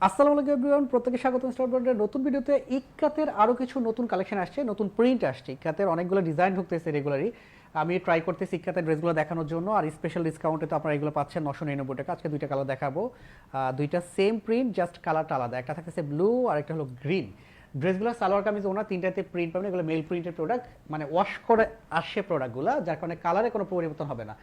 আসসালামু আলাইকুম এভরিওয়ান, প্রত্যেককে স্বাগত স্টার ব্র্যান্ডের নতুন ভিডিওতে। ইক্কাতের আরও কিছু নতুন কালেকশন আসছে, নতুন প্রিন্ট আসছে, ইক্কাতের অনেকগুলো ডিজাইন ঢুকতেছে রেগুলারই। আমি ট্রাই করতেছি ইক্কাতের ড্রেসগুলো দেখানোর জন্য, আর স্পেশাল ডিসকাউন্টে তো আপনারা এগুলো পাচ্ছেন 999 টাকা। আজকে দুইটা কালার দেখাবো, দুইটা সেম প্রিন্ট, জাস্ট কালারটা আলাদা। একটা থাকতেছে ব্লু আর একটা হলো গ্রিন। ড্রেসগুলো সালোয়ার কামিজ ওনার তিনটাতে প্রিন্ট পাবেন, এগুলো মেল প্রিন্টের প্রোডাক্ট, মানে ওয়াশ করে আসছে প্রোডাক্টগুলো, যার কারণে কালারে কোনো পরিবর্তন হবে না।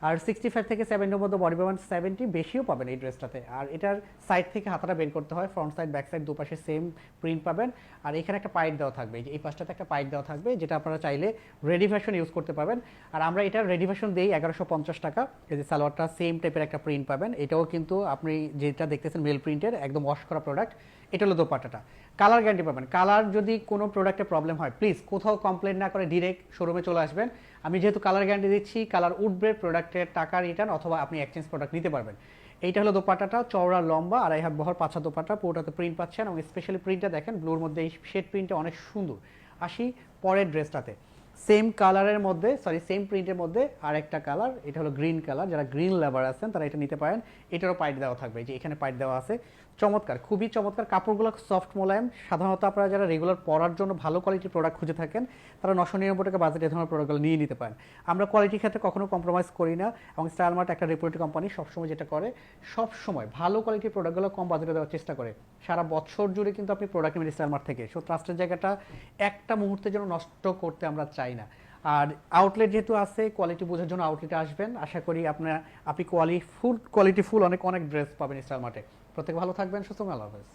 আর 65 থেকে 70 মধ্যে বডি পাবেন, 70 বেশিও পাবেন এই ড্রেসটাতে। আর এটার সাইড থেকে হাতাটা বের করতে হয়, ফ্রন্ট সাইড ব্যাক সাইড দুপাশে সেম প্রিন্ট পাবেন। আর এখানে একটা পাইট দেওয়া থাকবে, এই পাশটাতে একটা পাইট দেওয়া থাকবে, যেটা আপনারা চাইলে রেডি ভার্সন ইউজ করতে পারবেন। আর আমরা এটার রেডি ভার্সন দিই 1150 টাকা। এই যে সালোয়ারটা সেম টাইপের একটা প্রিন্ট পাবেন, এটাও কিন্তু আপনি যেটা দেখতেছেন মেল প্রিন্টের একদম ওয়াশ করা প্রোডাক্ট। এটা হলো দোপাট্টাটা। কালার গ্যারান্টি পাবেন। কালার যদি কোনো প্রোডাক্টে প্রবলেম হয়, প্লিজ কোথাও কমপ্লেন না করে ডিরেক্ট শোরুমে চলে আসবেন। আমি যেহেতু কালার গ্যারান্টি দিচ্ছি, কালার উঠবে, প্রোডাক্টের টাকা রিটার্ন অথবা আপনি এক্সচেঞ্জ প্রোডাক্ট নিতে পারবেন। এইটা হলো দোপাট্টাটা, চওড়া লম্বা আড়াই হাত বহর, 5 হাত দোপাট্টা, পুরোটাতে প্রিন্ট পাচ্ছেন। এবং স্পেশালি প্রিন্টটা দেখেন, ব্লুর মধ্যে এই শেড প্রিন্টটা অনেক সুন্দর। আসি পরের ড্রেসটাতে, সেম কালারের মধ্যে, সেম প্রিন্টের মধ্যে আরেকটা কালার, এটা হলো গ্রিন কালার। যারা গ্রিন লাভার আছেন তারা এটা নিতে পারেন। এটারও পাইট দেওয়া থাকবে, যে এখানে পাইট দেওয়া আছে। চমৎকার, খুবই চমৎকার। কাপড়গুলো সফট মোলায়েম। সাধারণত আপনারা যারা রেগুলার পরার জন্য ভালো কোয়ালিটির প্রোডাক্ট খুঁজে থাকেন, তারা 999 টাকা বাজেট এই ধরনের প্রোডাক্টগুলো নিয়ে নিতে পারেন। আমরা কোয়ালিটির ক্ষেত্রে কখনো কম্প্রোমাইজ করি না, এবং স্টাইল মার্ট একটা রেপুটেড কোম্পানি, সবসময় যেটা করে, সবসময় ভালো কোয়ালিটির প্রোডাক্টগুলো কম বাজেটে দেওয়ার চেষ্টা করে। সারা বছর জুড়ে কিন্তু আপনি প্রোডাক্ট নেবেন স্টাইল মার্ট থেকে। সো ট্রাস্টের জায়গাটা একটা মুহূর্তের জন্য নষ্ট করতে আমরা চাই না। আর আউটলেট যেহেতু আছে, কোয়ালিটি বোঝার জন্য আউটলেটে আসবেন। আশা করি আপনি কোয়ালিটি ফুল অনেক অনেক ড্রেস পাবেন স্টাইল মার্টে। প্রত্যেক ভালো থাকবেন, সুস্থ, আল্লাহ হাফেজ।